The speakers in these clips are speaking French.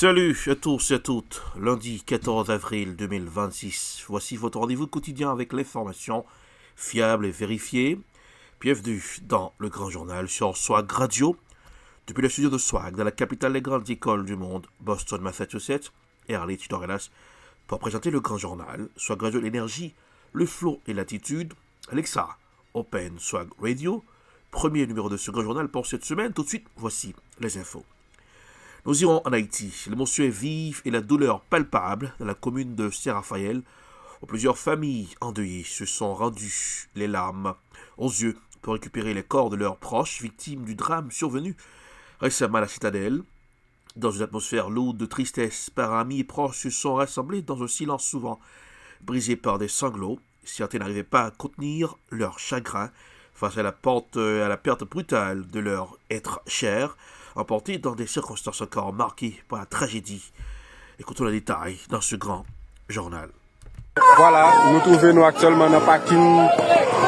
Salut à tous et à toutes, lundi 14 avril 2026. Voici votre rendez-vous quotidien avec l'information fiable et vérifiée. Bienvenue dans le Grand Journal sur Swag Radio. Depuis le studio de Swag, dans la capitale des grandes écoles du monde, Boston, Massachusetts, et Arlette, Dorelas, pour présenter le Grand Journal, Swag Radio l'énergie, le flow et l'attitude. Alexa, Open Swag Radio, premier numéro de ce Grand Journal pour cette semaine. Tout de suite, voici les infos. Nous irons en Haïti. L'émotion est vive et la douleur palpable dans la commune de Saint-Raphaël, où plusieurs familles endeuillées se sont rendues les larmes aux yeux pour récupérer les corps de leurs proches victimes du drame survenu récemment à la citadelle. Dans une atmosphère lourde de tristesse, parents, amis et proches se sont rassemblés dans un silence souvent brisé par des sanglots. Certains n'arrivaient pas à contenir leur chagrin face à la perte brutale de leur être cher, emporté dans des circonstances encore marquées par la tragédie. Écoutons les détails dans ce grand journal. Voilà, nous trouvons actuellement dans le parking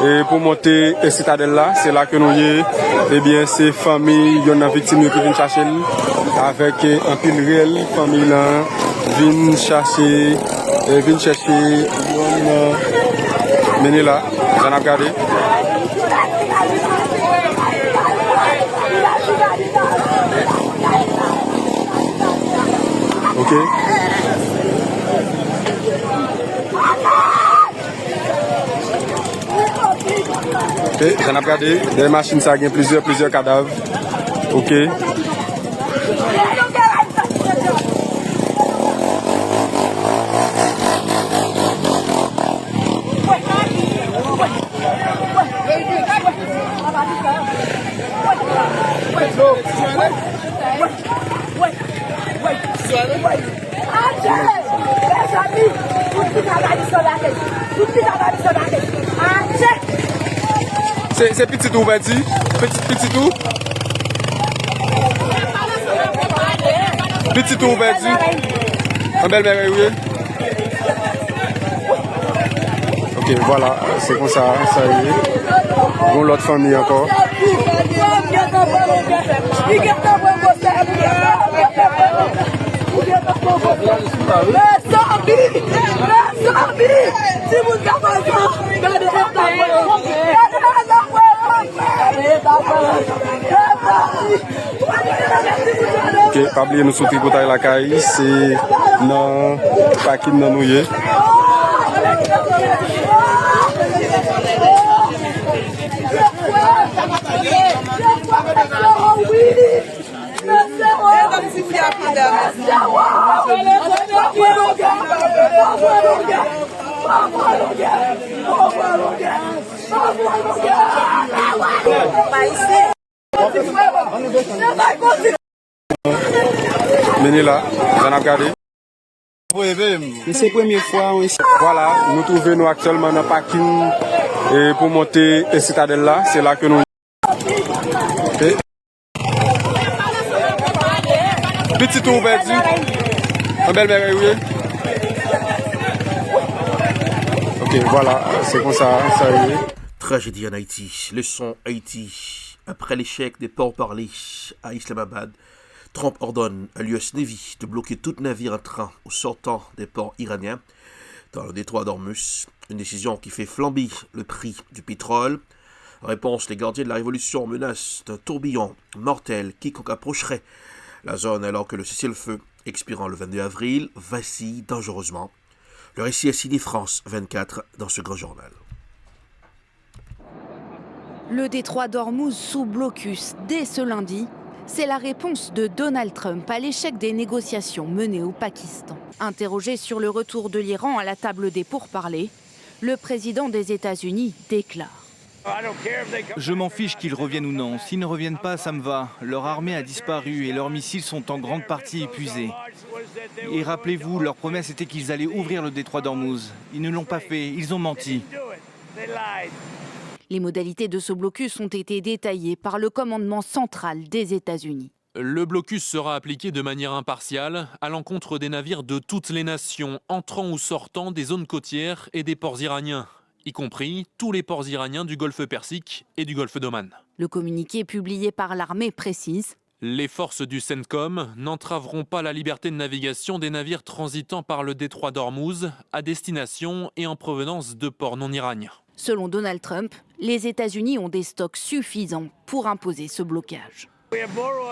et pour monter à Citadelle là, c'est là que nous y est. Eh bien, ces familles, il y en a victimes qui viennent chercher avec un pile réel, famille là, viennent chercher, mener là, j'en ai regardé. Ok. Ok, j'en ai regardé. Des machines, ça a plusieurs cadavres. Ok. C'est petit tout, vas-y. Petit tout. Petit tout, vas-y. En belle mère, oui. Ok, voilà, c'est comme ça y est. Bon, l'autre famille encore. Ok, pas oublier nous sauter pour la caille, c'est dans le parking dans nous. Menez là, j'en ai regardé. C'est la première fois. Voilà, nous trouvons actuellement dans le parking et pour monter à Citadelle là, c'est là que nous. Okay. Petit tour, vas-y. En belle mère, oui. Ok, voilà, c'est comme ça y est. Tragédie en Haïti. Leçon Haïti. Après l'échec des pourparlers à Islamabad, Trump ordonne à l'US Navy de bloquer tout navire entrant ou sortant des ports iraniens dans le détroit d'Ormuz. Une décision qui fait flamber le prix du pétrole. En réponse, les gardiens de la révolution menacent d'un tourbillon mortel quiconque approcherait la zone alors que le cessez-le-feu, expirant le 22 avril, vacille dangereusement. Le récit est signé France 24 dans ce grand journal. Le détroit d'Ormuz sous blocus dès ce lundi, c'est la réponse de Donald Trump à l'échec des négociations menées au Pakistan. Interrogé sur le retour de l'Iran à la table des pourparlers, le président des États-Unis déclare: Je m'en fiche qu'ils reviennent ou non. S'ils ne reviennent pas, ça me va. Leur armée a disparu et leurs missiles sont en grande partie épuisés. Et rappelez-vous, leur promesse était qu'ils allaient ouvrir le détroit d'Ormuz. Ils ne l'ont pas fait, ils ont menti. Les modalités de ce blocus ont été détaillées par le commandement central des États-Unis. Le blocus sera appliqué de manière impartiale à l'encontre des navires de toutes les nations entrant ou sortant des zones côtières et des ports iraniens, y compris tous les ports iraniens du Golfe Persique et du Golfe d'Oman. Le communiqué publié par l'armée précise: Les forces du CENTCOM n'entraveront pas la liberté de navigation des navires transitant par le détroit d'Ormuz à destination et en provenance de ports non iraniens. Selon Donald Trump, les États-Unis ont des stocks suffisants pour imposer ce blocage.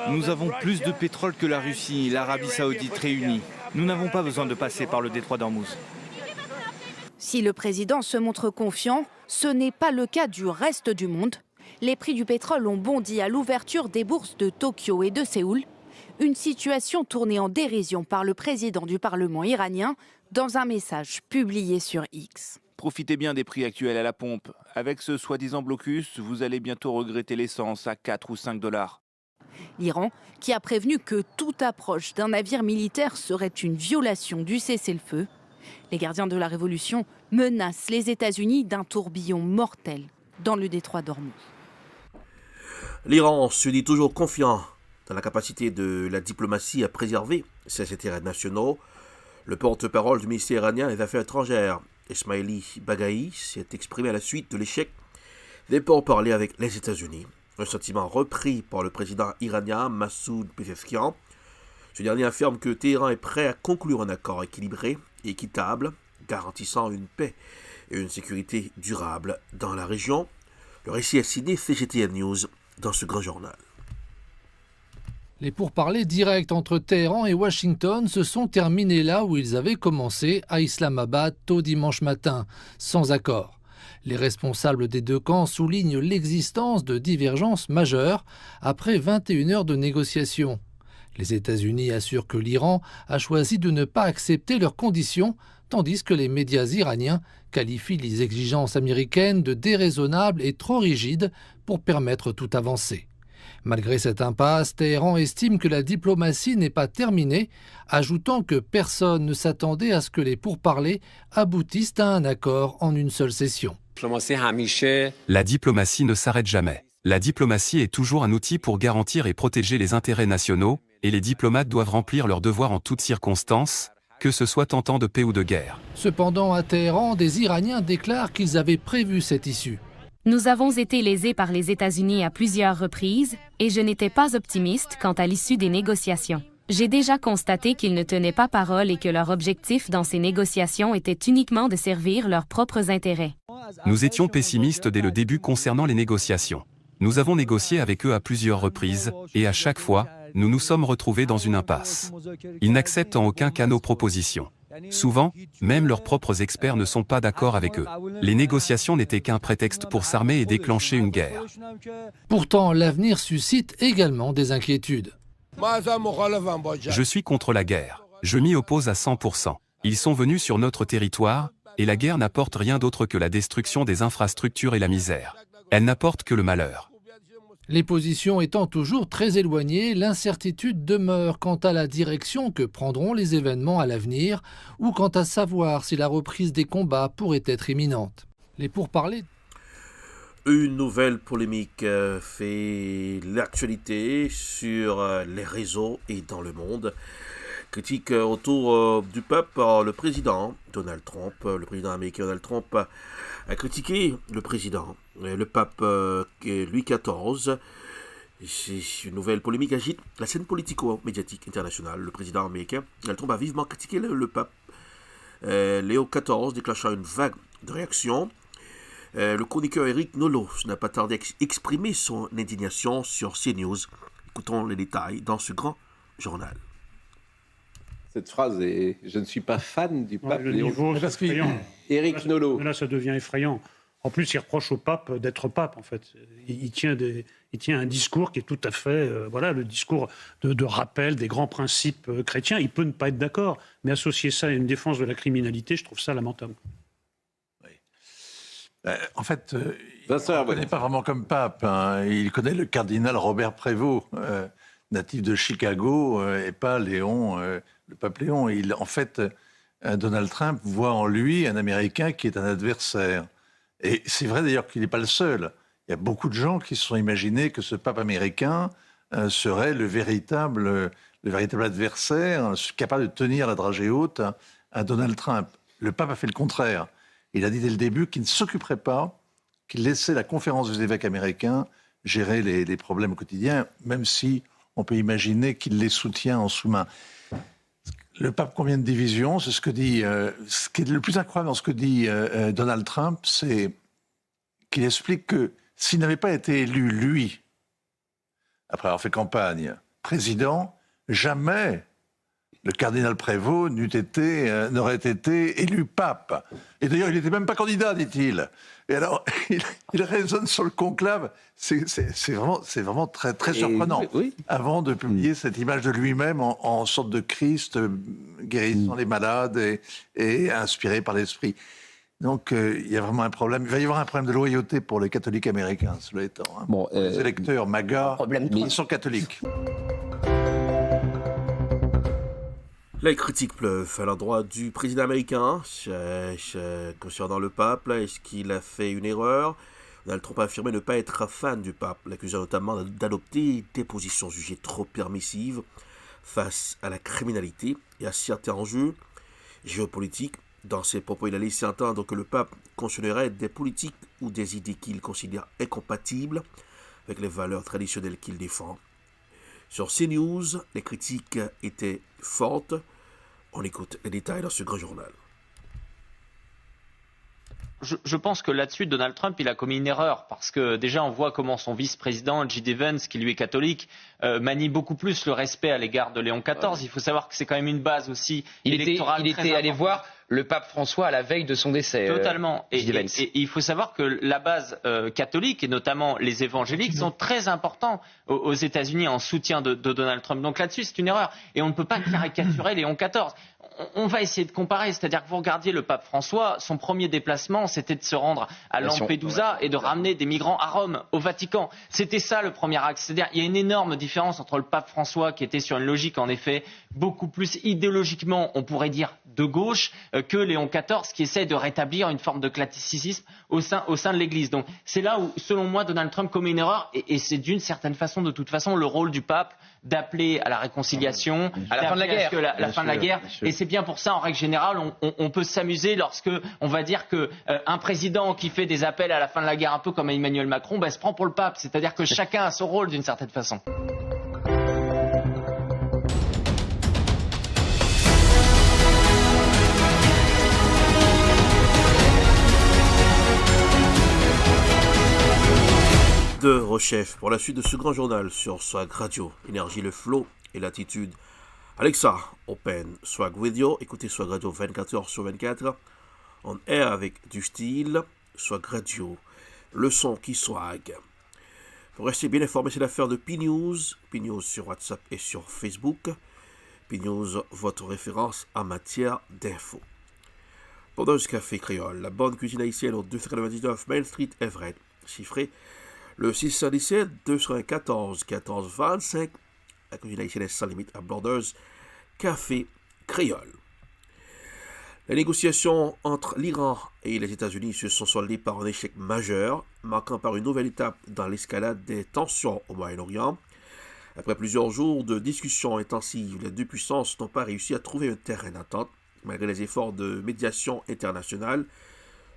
Nous avons plus de pétrole que la Russie et l'Arabie Saoudite réunis. Nous n'avons pas besoin de passer par le détroit d'Ormuz. Si le président se montre confiant, ce n'est pas le cas du reste du monde. Les prix du pétrole ont bondi à l'ouverture des bourses de Tokyo et de Séoul. Une situation tournée en dérision par le président du Parlement iranien dans un message publié sur X. Profitez bien des prix actuels à la pompe. Avec ce soi-disant blocus, vous allez bientôt regretter l'essence à 4 ou 5 $. L'Iran, qui a prévenu que toute approche d'un navire militaire serait une violation du cessez-le-feu. Les gardiens de la révolution menacent les États-Unis d'un tourbillon mortel dans le détroit d'Ormuz. L'Iran se dit toujours confiant dans la capacité de la diplomatie à préserver ses intérêts nationaux. Le porte-parole du ministère iranien des Affaires étrangères, Esmaili Bagaï, s'est exprimé à la suite de l'échec des pourparlers avec les États-Unis. Un sentiment repris par le président iranien Massoud Pezeshkian. Ce dernier affirme que Téhéran est prêt à conclure un accord équilibré et équitable, garantissant une paix et une sécurité durable dans la région. Le récit est signé CGTN News dans ce grand journal. Les pourparlers directs entre Téhéran et Washington se sont terminés là où ils avaient commencé, à Islamabad, tôt dimanche matin, sans accord. Les responsables des deux camps soulignent l'existence de divergences majeures après 21 heures de négociations. Les États-Unis assurent que l'Iran a choisi de ne pas accepter leurs conditions, tandis que les médias iraniens qualifient les exigences américaines de déraisonnables et trop rigides pour permettre toute avancée. Malgré cette impasse, Téhéran estime que la diplomatie n'est pas terminée, ajoutant que personne ne s'attendait à ce que les pourparlers aboutissent à un accord en une seule session. La diplomatie ne s'arrête jamais. La diplomatie est toujours un outil pour garantir et protéger les intérêts nationaux, et les diplomates doivent remplir leurs devoirs en toutes circonstances, que ce soit en temps de paix ou de guerre. Cependant, à Téhéran, des Iraniens déclarent qu'ils avaient prévu cette issue. Nous avons été lésés par les États-Unis à plusieurs reprises, et je n'étais pas optimiste quant à l'issue des négociations. J'ai déjà constaté qu'ils ne tenaient pas parole et que leur objectif dans ces négociations était uniquement de servir leurs propres intérêts. Nous étions pessimistes dès le début concernant les négociations. Nous avons négocié avec eux à plusieurs reprises, et à chaque fois, nous nous sommes retrouvés dans une impasse. Ils n'acceptent en aucun cas nos propositions. Souvent, même leurs propres experts ne sont pas d'accord avec eux. Les négociations n'étaient qu'un prétexte pour s'armer et déclencher une guerre. Pourtant, l'avenir suscite également des inquiétudes. Je suis contre la guerre. Je m'y oppose à 100%. Ils sont venus sur notre territoire, et la guerre n'apporte rien d'autre que la destruction des infrastructures et la misère. Elle n'apporte que le malheur. Les positions étant toujours très éloignées, l'incertitude demeure quant à la direction que prendront les événements à l'avenir ou quant à savoir si la reprise des combats pourrait être imminente. Les pourparlers. Une nouvelle polémique fait l'actualité sur les réseaux et dans le monde. Critique autour du pape, le président Donald Trump, le président américain Donald Trump a critiqué le président, le pape Louis XIV. C'est une nouvelle polémique agite la scène politico-médiatique internationale. Le président américain Donald Trump a vivement critiqué le pape Léo XIV, déclenchant une vague de réactions. Le chroniqueur Eric Nolot n'a pas tardé à exprimer son indignation sur CNews. Écoutons les détails dans ce grand journal. Cette phrase est « Je ne suis pas fan du pape le Léon ». Niveau, c'est effrayant. Éric Nolot. Là, ça devient effrayant. En plus, il reproche au pape d'être pape, en fait. Il tient un discours qui est tout à fait... le discours de rappel des grands principes chrétiens. Il peut ne pas être d'accord, mais associer ça à une défense de la criminalité, je trouve ça lamentable. En fait, il ne connaît pas vraiment comme pape. Hein. Il connaît le cardinal Robert Prévost, natif de Chicago, et pas Léon, le pape Léon. En fait, Donald Trump voit en lui un Américain qui est un adversaire. Et c'est vrai d'ailleurs qu'il n'est pas le seul. Il y a beaucoup de gens qui se sont imaginés que ce pape américain serait le véritable adversaire, capable de tenir la dragée haute à Donald Trump. Le pape a fait le contraire. Il a dit dès le début qu'il ne s'occuperait pas, qu'il laissait la conférence des évêques américains gérer les problèmes quotidiens, même si on peut imaginer qu'il les soutient en sous-main. Le pape convient de division, c'est ce que dit. Ce qui est le plus incroyable dans ce que dit Donald Trump, c'est qu'il explique que s'il n'avait pas été élu, lui, après avoir fait campagne, président, jamais le cardinal Prévost n'aurait été élu pape. Et d'ailleurs, il n'était même pas candidat, dit-il. Et alors, il raisonne sur le conclave. C'est vraiment très, très surprenant. Oui. Avant de publier cette image de lui-même en sorte de Christ, guérissant les malades et inspiré par l'Esprit. Donc, il y a vraiment un problème. Il va y avoir un problème de loyauté pour les catholiques américains, cela étant. Hein. Bon, les électeurs MAGA, ils sont catholiques. Les critiques pleuvent à l'endroit du président américain concernant le pape. Est-ce qu'il a fait une erreur? Donald Trump a affirmé ne pas être fan du pape, l'accusant notamment d'adopter des positions jugées trop permissives face à la criminalité et à certains enjeux géopolitiques. Dans ses propos, il a laissé entendre que le pape cautionnerait des politiques ou des idées qu'il considère incompatibles avec les valeurs traditionnelles qu'il défend. Sur CNews, les critiques étaient fortes. On écoute les détails dans ce grand journal. Je pense que là-dessus, Donald Trump, il a commis une erreur parce que déjà, on voit comment son vice-président, J.D. Vance, qui lui est catholique, manie beaucoup plus le respect à l'égard de Léon XIV. Il faut savoir que c'est quand même une base aussi électorale. Il était allé voir le pape François à la veille de son décès. Totalement. Et il faut savoir que la base catholique, et notamment les évangéliques, sont très importants aux États-Unis en soutien de Donald Trump. Donc là-dessus, c'est une erreur. Et on ne peut pas caricaturer Léon XIV. On va essayer de comparer, c'est-à-dire que vous regardiez le pape François, son premier déplacement, c'était de se rendre à Lampedusa et de ramener des migrants à Rome, au Vatican. C'était ça le premier axe. C'est-à-dire qu'il y a une énorme différence entre le pape François, qui était sur une logique, en effet, beaucoup plus idéologiquement, on pourrait dire, de gauche, que Léon XIV, qui essaie de rétablir une forme de classicisme au sein de l'Église. Donc c'est là où, selon moi, Donald Trump commet une erreur, et c'est d'une certaine façon, de toute façon, le rôle du pape d'appeler à la réconciliation, à la fin de la guerre, fin de la guerre. Et c'est bien pour ça, en règle générale, on peut s'amuser lorsque on va dire que un président qui fait des appels à la fin de la guerre, un peu comme Emmanuel Macron, se prend pour le pape. C'est-à-dire que chacun a son rôle d'une certaine façon. De Rochef pour la suite de ce grand journal sur Swag Radio, énergie, le flow et l'attitude. Alexa, open Swag Radio, écoutez Swag Radio 24h/24, on air avec du style, Swag Radio, le son qui swag. Pour rester bien informé, c'est l'affaire de P-News sur WhatsApp et sur Facebook. P-News, votre référence en matière d'infos. Pondeuse Café Créole, la bonne cuisine haïtienne au 299 Main Street, Everett, chiffré le 617 214 14 25. La cuisine haïtienne est sans limite à Borders Café Créole. Les négociations entre l'Iran et les États-Unis se sont soldées par un échec majeur, marquant par une nouvelle étape dans l'escalade des tensions au Moyen-Orient. Après plusieurs jours de discussions intensives, les deux puissances n'ont pas réussi à trouver un terrain d'entente, malgré les efforts de médiation internationale.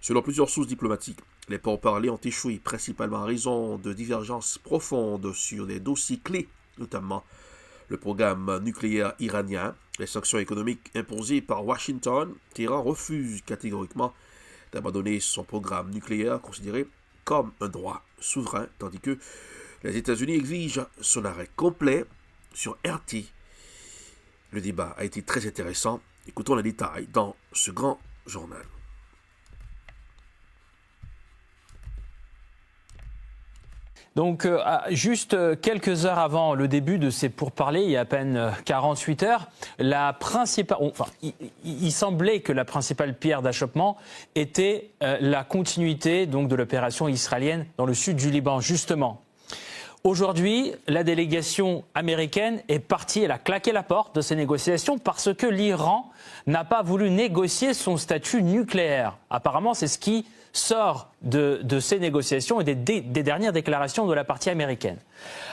Selon plusieurs sources diplomatiques, les pourparlers ont échoué principalement en raison de divergences profondes sur des dossiers clés, notamment le programme nucléaire iranien, les sanctions économiques imposées par Washington. Téhéran refuse catégoriquement d'abandonner son programme nucléaire considéré comme un droit souverain, tandis que les États-Unis exigent son arrêt complet sur RT. Le débat a été très intéressant. Écoutons les détails dans ce grand journal. Donc, juste quelques heures avant le début de ces pourparlers, il y a à peine 48 heures, il semblait que la principale pierre d'achoppement était la continuité donc, de l'opération israélienne dans le sud du Liban, justement. Aujourd'hui, la délégation américaine est partie, elle a claqué la porte de ces négociations parce que l'Iran n'a pas voulu négocier son statut nucléaire. Apparemment, c'est ce qui sort de ces négociations et des dernières déclarations de la partie américaine.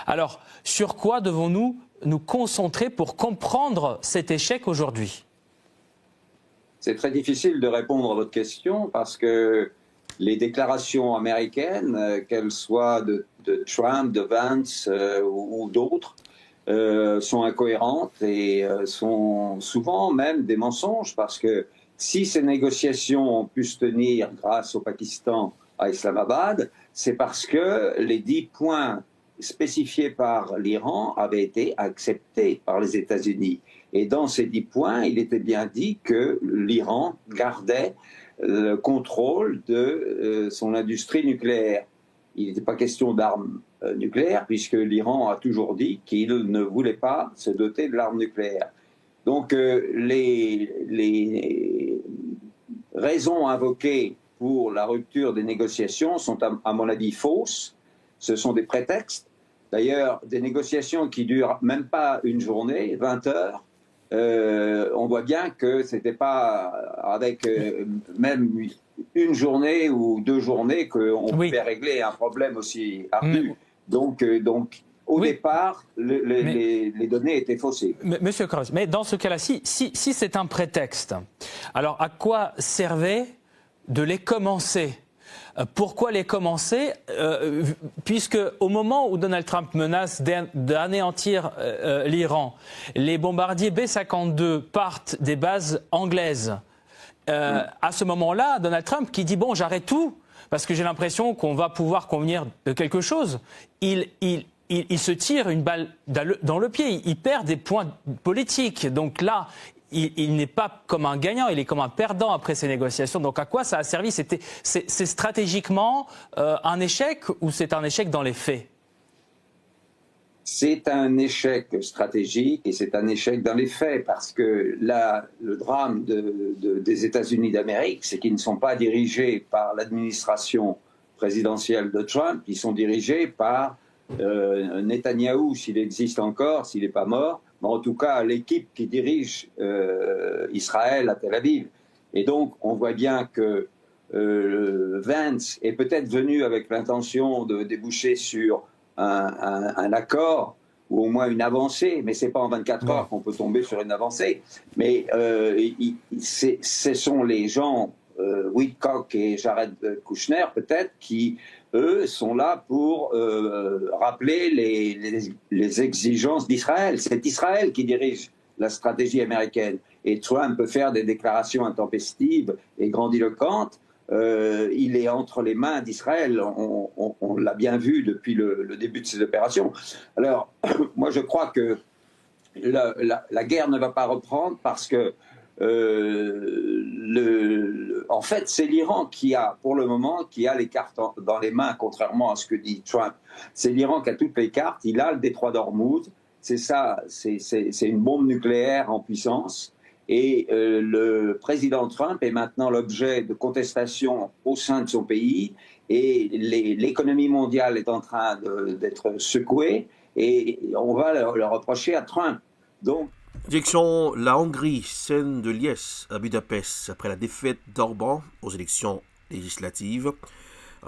Alors, sur quoi devons-nous nous concentrer pour comprendre cet échec aujourd'hui ? C'est très difficile de répondre à votre question parce que les déclarations américaines, qu'elles soient de Trump, de Vance ou d'autres, sont incohérentes et sont souvent même des mensonges, parce que si ces négociations ont pu se tenir grâce au Pakistan à Islamabad, c'est parce que les 10 points spécifiés par l'Iran avaient été acceptés par les États-Unis. Et dans ces 10 points, il était bien dit que l'Iran gardait le contrôle de son industrie nucléaire. Il n'était pas question d'armes nucléaires, puisque l'Iran a toujours dit qu'il ne voulait pas se doter de l'arme nucléaire. Donc les raisons invoquées pour la rupture des négociations sont, à mon avis, fausses. Ce sont des prétextes. D'ailleurs, des négociations qui durent même pas une journée, 20 heures, on voit bien que c'était pas avec même une journée ou 2 journées qu'on pouvait régler un problème aussi ardu. Donc au départ, les données étaient faussées. Monsieur Krause, mais dans ce cas-là, si c'est un prétexte, alors à quoi servait de les commencer? Pourquoi les commencer? Puisque au moment où Donald Trump menace d'anéantir l'Iran, les bombardiers B-52 partent des bases anglaises. À ce moment-là, Donald Trump qui dit « bon, j'arrête tout, parce que j'ai l'impression qu'on va pouvoir convenir de quelque chose », il se tire une balle dans le pied, il perd des points politiques. Donc là, il n'est pas comme un gagnant, il est comme un perdant après ces négociations. Donc à quoi ça a servi? C'est stratégiquement un échec, ou c'est un échec dans les faits? C'est un échec stratégique et c'est un échec dans les faits, parce que là, le drame des États-Unis d'Amérique, c'est qu'ils ne sont pas dirigés par l'administration présidentielle de Trump, ils sont dirigés par Netanyahou, s'il existe encore, s'il n'est pas mort, mais en tout cas l'équipe qui dirige Israël à Tel Aviv. Et donc on voit bien que Vance est peut-être venu avec l'intention de déboucher sur un accord ou au moins une avancée, mais c'est pas en 24 heures qu'on peut tomber sur une avancée. Mais ce sont les gens, Whitcock et Jared Kushner peut-être, qui eux sont là pour rappeler les exigences d'Israël. C'est Israël qui dirige la stratégie américaine. Et Trump peut faire des déclarations intempestives et grandiloquentes. Il est entre les mains d'Israël. On l'a bien vu depuis le début de ces opérations. Alors, moi, je crois que la guerre ne va pas reprendre parce que, en fait, c'est l'Iran qui a, pour le moment, qui a les cartes dans les mains, contrairement à ce que dit Trump. C'est l'Iran qui a toutes les cartes. Il a le détroit d'Ormuz. C'est ça, c'est une bombe nucléaire en puissance. Et le président Trump est maintenant l'objet de contestations au sein de son pays, et l'économie mondiale est en train d'être secouée, et on va le reprocher à Trump. Donc, direction la Hongrie, scène de liesse à Budapest après la défaite d'Orban aux élections législatives.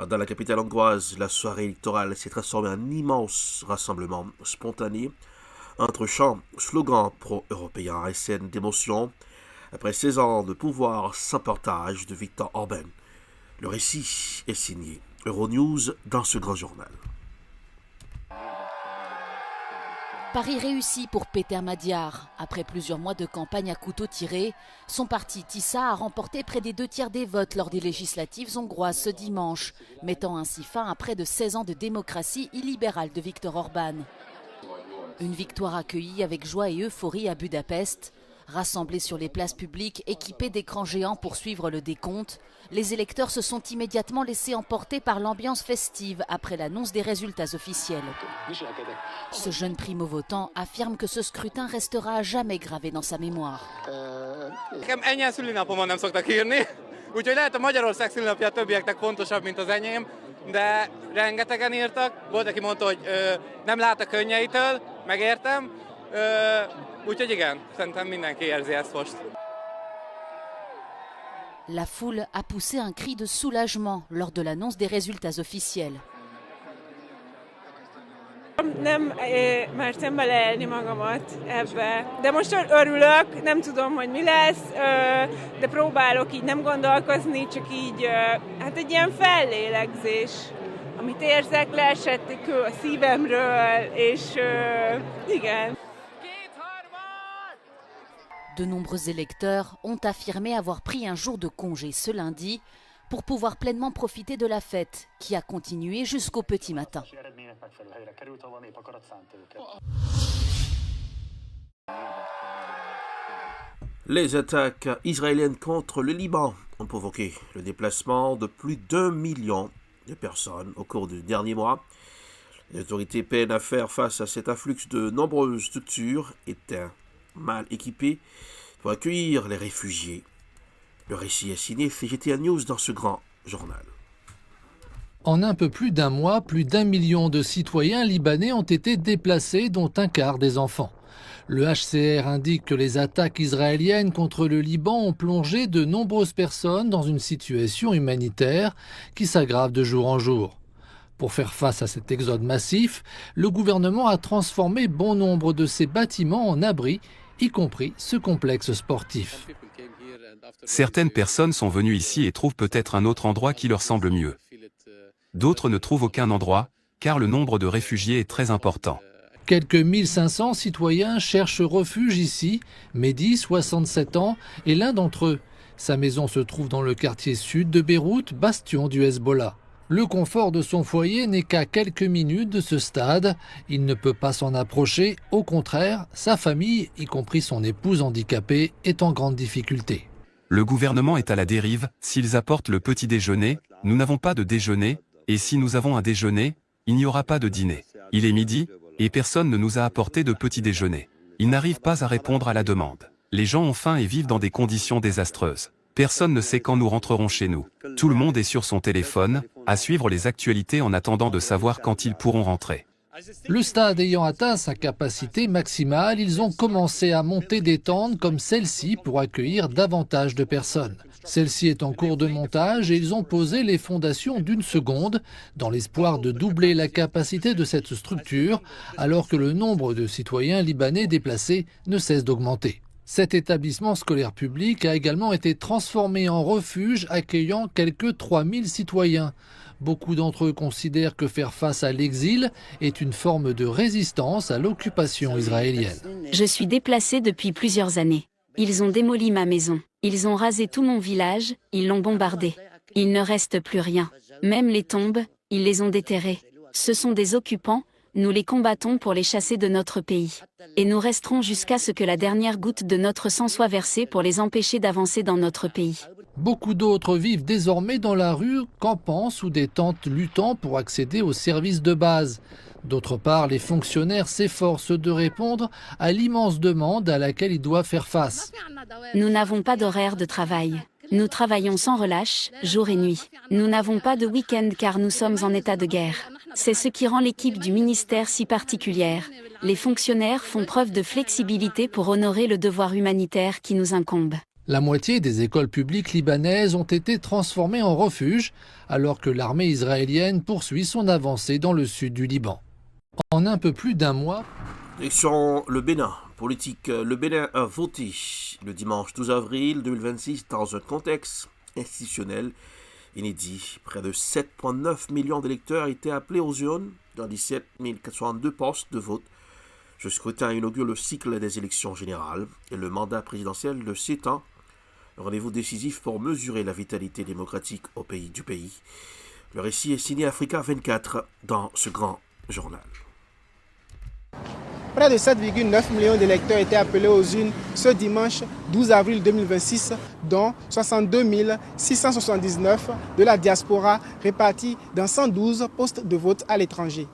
Dans la capitale hongroise, la soirée électorale s'est transformée en immense rassemblement spontané entre chants, slogans pro-européens et scènes d'émotion après 16 ans de pouvoir sans partage de Viktor Orban. Le récit est signé Euronews dans ce grand journal. Paris réussi pour Péter Madiar. Après plusieurs mois de campagne à couteau tiré, son parti Tisa a remporté près des 2/3 des votes lors des législatives hongroises ce dimanche, mettant ainsi fin à près de 16 ans de démocratie illibérale de Viktor Orban. Une victoire accueillie avec joie et euphorie à Budapest. Rassemblés sur les places publiques, équipés d'écrans géants pour suivre le décompte, les électeurs se sont immédiatement laissés emporter par l'ambiance festive après l'annonce des résultats officiels. Ce jeune primo-votant affirme que ce scrutin restera à jamais gravé dans sa mémoire. Úgyhogy lehet a Magyarország szülinapja a többieknek fontosabb, mint az enyém, de rengetegen írtak. Volt, aki mondta, hogy nem lát a könnyeitől, megértem. Úgyhogy igen, szerintem mindenki érzi ezt most. La foule a poussé un cri de soulagement lors de l'annonce des résultats officiels. Nem mertem beleélni magamat ebbe. De most örülök, nem tudom, hogy mi lesz, de próbálok így nem gondolkozni, csak így, hát egy ilyen fellélegzés, amit érzek, leesett kő a szívemről, és igen. De nombreux électeurs ont affirmé avoir pris un jour de congé ce lundi pour pouvoir pleinement profiter de la fête qui a continué jusqu'au petit matin. Les attaques israéliennes contre le Liban ont provoqué le déplacement de plus d'1 million de personnes au cours du dernier mois. Les autorités peinent à faire face à cet afflux de nombreuses structures étaient mal équipées pour accueillir les réfugiés. Le récit est signé CGTN News dans ce grand journal. En un peu plus d'un mois, plus d'1 million de citoyens libanais ont été déplacés, dont un quart des enfants. Le HCR indique que les attaques israéliennes contre le Liban ont plongé de nombreuses personnes dans une situation humanitaire qui s'aggrave de jour en jour. Pour faire face à cet exode massif, le gouvernement a transformé bon nombre de ses bâtiments en abris, y compris ce complexe sportif. Certaines personnes sont venues ici et trouvent peut-être un autre endroit qui leur semble mieux. D'autres ne trouvent aucun endroit, car le nombre de réfugiés est très important. Quelques 1500 citoyens cherchent refuge ici. Mehdi, 67 ans, est l'un d'entre eux. Sa maison se trouve dans le quartier sud de Beyrouth, bastion du Hezbollah. Le confort de son foyer n'est qu'à quelques minutes de ce stade. Il ne peut pas s'en approcher. Au contraire, sa famille, y compris son épouse handicapée, est en grande difficulté. Le gouvernement est à la dérive. S'ils apportent le petit déjeuner, nous n'avons pas de déjeuner. Et si nous avons un déjeuner, il n'y aura pas de dîner. Il est midi, et personne ne nous a apporté de petit déjeuner. Ils n'arrivent pas à répondre à la demande. Les gens ont faim et vivent dans des conditions désastreuses. Personne ne sait quand nous rentrerons chez nous. Tout le monde est sur son téléphone, à suivre les actualités en attendant de savoir quand ils pourront rentrer. Le stade ayant atteint sa capacité maximale, ils ont commencé à monter des tentes comme celle-ci pour accueillir davantage de personnes. Celle-ci est en cours de montage et ils ont posé les fondations d'une seconde dans l'espoir de doubler la capacité de cette structure alors que le nombre de citoyens libanais déplacés ne cesse d'augmenter. Cet établissement scolaire public a également été transformé en refuge accueillant quelques 3000 citoyens. Beaucoup d'entre eux considèrent que faire face à l'exil est une forme de résistance à l'occupation israélienne. Je suis déplacée depuis plusieurs années. Ils ont démoli ma maison. Ils ont rasé tout mon village, ils l'ont bombardé. Il ne reste plus rien. Même les tombes, ils les ont déterrées. Ce sont des occupants, nous les combattons pour les chasser de notre pays. Et nous resterons jusqu'à ce que la dernière goutte de notre sang soit versée pour les empêcher d'avancer dans notre pays. Beaucoup d'autres vivent désormais dans la rue, campant sous des tentes luttant pour accéder aux services de base. D'autre part, les fonctionnaires s'efforcent de répondre à l'immense demande à laquelle ils doivent faire face. Nous n'avons pas d'horaire de travail. Nous travaillons sans relâche, jour et nuit. Nous n'avons pas de week-end car nous sommes en état de guerre. C'est ce qui rend l'équipe du ministère si particulière. Les fonctionnaires font preuve de flexibilité pour honorer le devoir humanitaire qui nous incombe. La moitié des écoles publiques libanaises ont été transformées en refuges, alors que l'armée israélienne poursuit son avancée dans le sud du Liban. En un peu plus d'un mois... Direction le Bénin. Politique, le Bénin a voté le dimanche 12 avril 2026 dans un contexte institutionnel inédit. Près de 7,9 millions d'électeurs étaient appelés aux urnes dans 17 402 postes de vote. Ce scrutin inaugure le cycle des élections générales et le mandat présidentiel de 7 ans. Un rendez-vous décisif pour mesurer la vitalité démocratique du pays. Le récit est signé Africa 24 dans ce grand journal. Près de 7,9 millions d'électeurs étaient appelés aux urnes ce dimanche 12 avril 2026, dont 62 679 de la diaspora répartis dans 112 postes de vote à l'étranger.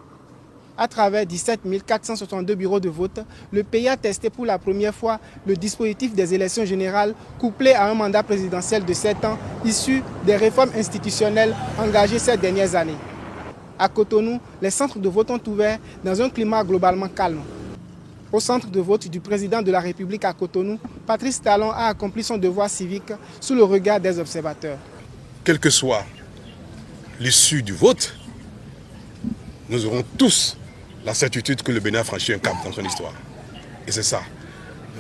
À travers 17 462 bureaux de vote, le pays a testé pour la première fois le dispositif des élections générales couplé à un mandat présidentiel de 7 ans issu des réformes institutionnelles engagées ces dernières années. À Cotonou, les centres de vote ont ouvert dans un climat globalement calme. Au centre de vote du président de la République à Cotonou, Patrice Talon a accompli son devoir civique sous le regard des observateurs. Quelle que soit l'issue du vote, nous aurons tous la certitude que le Bénin a franchi un cap dans son histoire. Et c'est ça.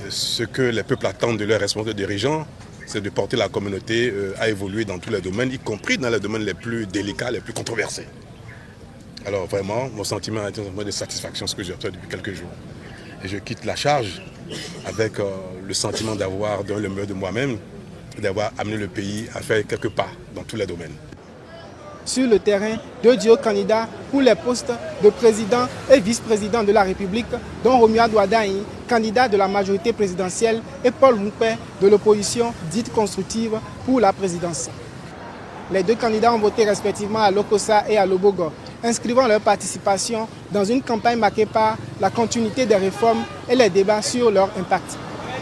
Ce que les peuples attendent de leurs responsables dirigeants, c'est de porter la communauté à évoluer dans tous les domaines, y compris dans les domaines les plus délicats, les plus controversés. Alors vraiment, mon sentiment est un sentiment de satisfaction, ce que j'ai obtenu depuis quelques jours. Et je quitte la charge avec le sentiment d'avoir donné le meilleur de moi-même, d'avoir amené le pays à faire quelques pas dans tous les domaines. Sur le terrain, 2 duos candidats pour les postes de président et vice-président de la République, dont Romuald Ouaddaï, candidat de la majorité présidentielle, et Paul Moukpe de l'opposition dite constructive pour la présidence. Les 2 candidats ont voté respectivement à Lokossa et à Lobogo, inscrivant leur participation dans une campagne marquée par la continuité des réformes et les débats sur leur impact.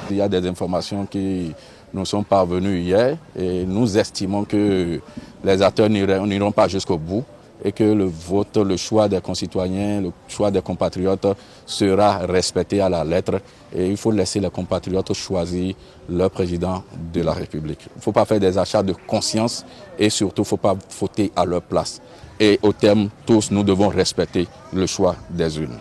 Il y a des informations qui nous sont parvenues hier et nous estimons que les acteurs n'iront pas jusqu'au bout et que le vote, le choix des concitoyens, le choix des compatriotes sera respecté à la lettre. Et il faut laisser les compatriotes choisir leur président de la République. Il ne faut pas faire des achats de conscience et surtout il ne faut pas voter à leur place. Et au terme, tous, nous devons respecter le choix des urnes.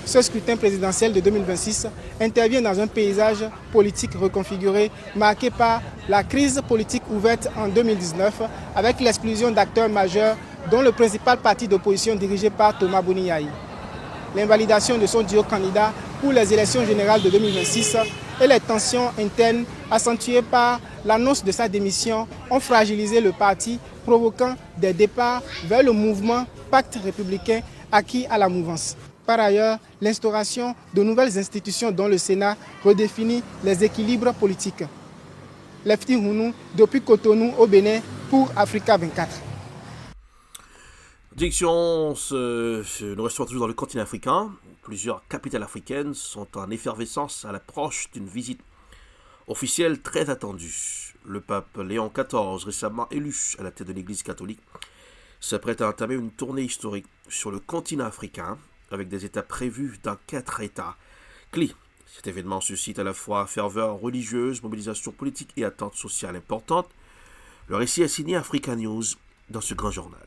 Ce scrutin présidentiel de 2026 intervient dans un paysage politique reconfiguré marqué par la crise politique ouverte en 2019 avec l'exclusion d'acteurs majeurs dont le principal parti d'opposition dirigé par Thomas Boniaï. L'invalidation de son duo candidat pour les élections générales de 2026 et les tensions internes accentuées par l'annonce de sa démission ont fragilisé le parti, provoquant des départs vers le mouvement Pacte républicain acquis à la mouvance. Par ailleurs, l'instauration de nouvelles institutions dont le Sénat redéfinit les équilibres politiques. Lefty Hounou, depuis Cotonou au Bénin pour Africa 24. Direction, nous restons toujours dans le continent africain. Plusieurs capitales africaines sont en effervescence à l'approche d'une visite officielle très attendue. Le pape Léon XIV, récemment élu à la tête de l'Église catholique, s'apprête à entamer une tournée historique sur le continent africain avec des étapes prévues dans 4 États clés. Cet événement suscite à la fois ferveur religieuse, mobilisation politique et attente sociale importante. Le récit est signé Africa News dans ce grand journal.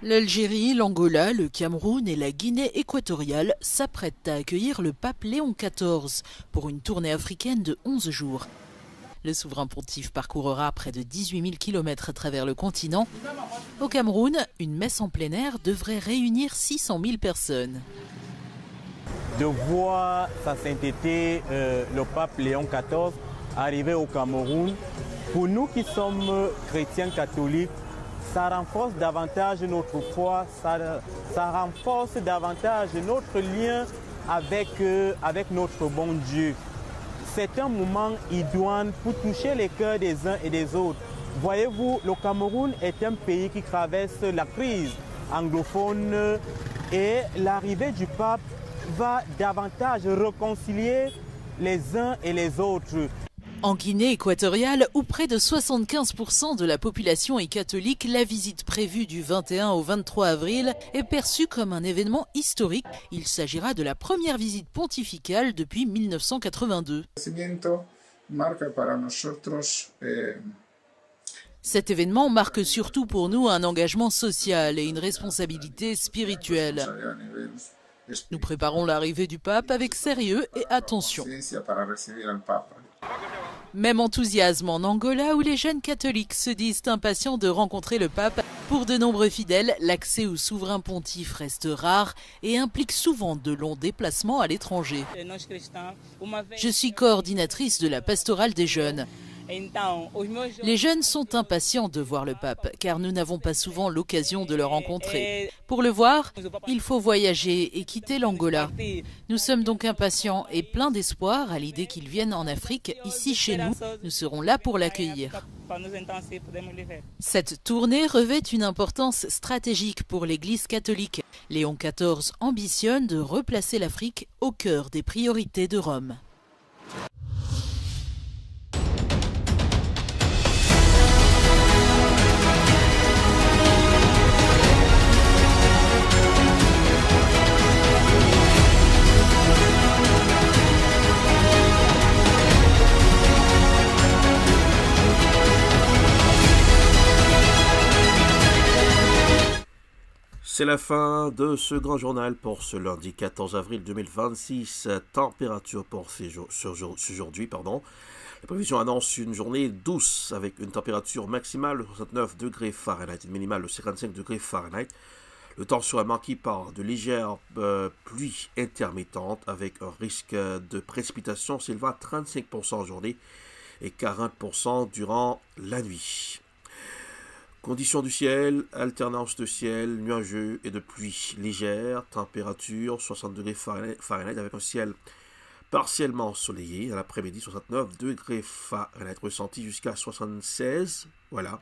L'Algérie, l'Angola, le Cameroun et la Guinée équatoriale s'apprêtent à accueillir le pape Léon XIV pour une tournée africaine de 11 jours. Le souverain pontife parcourra près de 18 000 km à travers le continent. Au Cameroun, une messe en plein air devrait réunir 600 000 personnes. De voir sa sainteté, le pape Léon XIV, arriver au Cameroun, pour nous qui sommes chrétiens catholiques, ça renforce davantage notre foi, ça renforce davantage notre lien avec notre bon Dieu. C'est un moment idoine pour toucher les cœurs des uns et des autres. Voyez-vous, le Cameroun est un pays qui traverse la crise anglophone et l'arrivée du pape va davantage réconcilier les uns et les autres. En Guinée équatoriale, où près de 75% de la population est catholique, la visite prévue du 21 au 23 avril est perçue comme un événement historique. Il s'agira de la première visite pontificale depuis 1982. Cet événement marque surtout pour nous un engagement social et une responsabilité spirituelle. Nous préparons l'arrivée du pape avec sérieux et attention. Même enthousiasme en Angola où les jeunes catholiques se disent impatients de rencontrer le pape. Pour de nombreux fidèles, l'accès au souverain pontife reste rare et implique souvent de longs déplacements à l'étranger. Je suis coordinatrice de la pastorale des jeunes. Les jeunes sont impatients de voir le pape, car nous n'avons pas souvent l'occasion de le rencontrer. Pour le voir, il faut voyager et quitter l'Angola. Nous sommes donc impatients et pleins d'espoir à l'idée qu'il vienne en Afrique, ici chez nous. Nous serons là pour l'accueillir. Cette tournée revêt une importance stratégique pour l'Église catholique. Léon XIV ambitionne de replacer l'Afrique au cœur des priorités de Rome. C'est la fin de ce grand journal pour ce lundi 14 avril 2026. Température pour aujourd'hui, Les prévisions annoncent une journée douce avec une température maximale de 69 degrés Fahrenheit et une minimale de 55 degrés Fahrenheit. Le temps sera marqué par de légères pluies intermittentes avec un risque de précipitation s'élevant à 35% en journée et 40% durant la nuit. Conditions du ciel, alternance de ciel, nuageux et de pluie légère, température 60 degrés Fahrenheit avec un ciel partiellement ensoleillé. À l'après-midi, 69 degrés Fahrenheit ressenti jusqu'à 76. Voilà.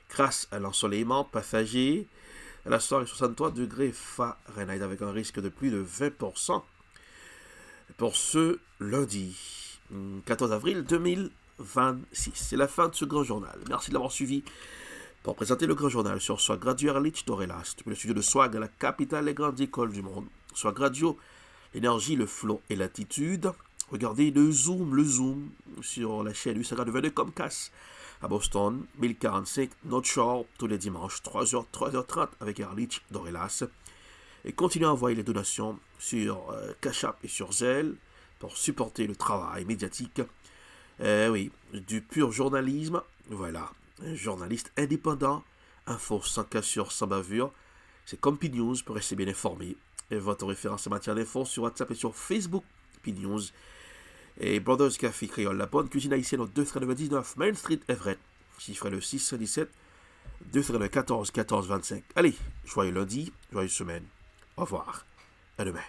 Grâce à l'ensoleillement passager, à la soirée, 63 degrés Fahrenheit avec un risque de pluie de 20% pour ce lundi 14 avril 2026. C'est la fin de ce grand journal. Merci de l'avoir suivi. Pour présenter le grand journal sur Swag Radio Erlich Dorelas, depuis le studio de Swag à la capitale des grandes écoles du monde. Swag Radio, l'énergie, le flow et l'attitude. Regardez le zoom sur la chaîne USAGA de 22 Comcast à Boston, 1045 North Shore, tous les dimanches, 3h, 3h30 avec Erlich Dorelas. Et continuez à envoyer les donations sur Cash App et sur Zelle pour supporter le travail médiatique. Oui, du pur journalisme, voilà. Un journaliste indépendant, info sans cassure, sans bavure. C'est comme P-News pour rester bien informé. Et votre référence en matière d'infos sur WhatsApp et sur Facebook, P-News. Et Brothers Café Créole, la bonne cuisine haïtienne au 299 Main Street, Everett. Chiffre le 617 214 14 25. Allez, joyeux lundi, joyeuse semaine. Au revoir. À demain.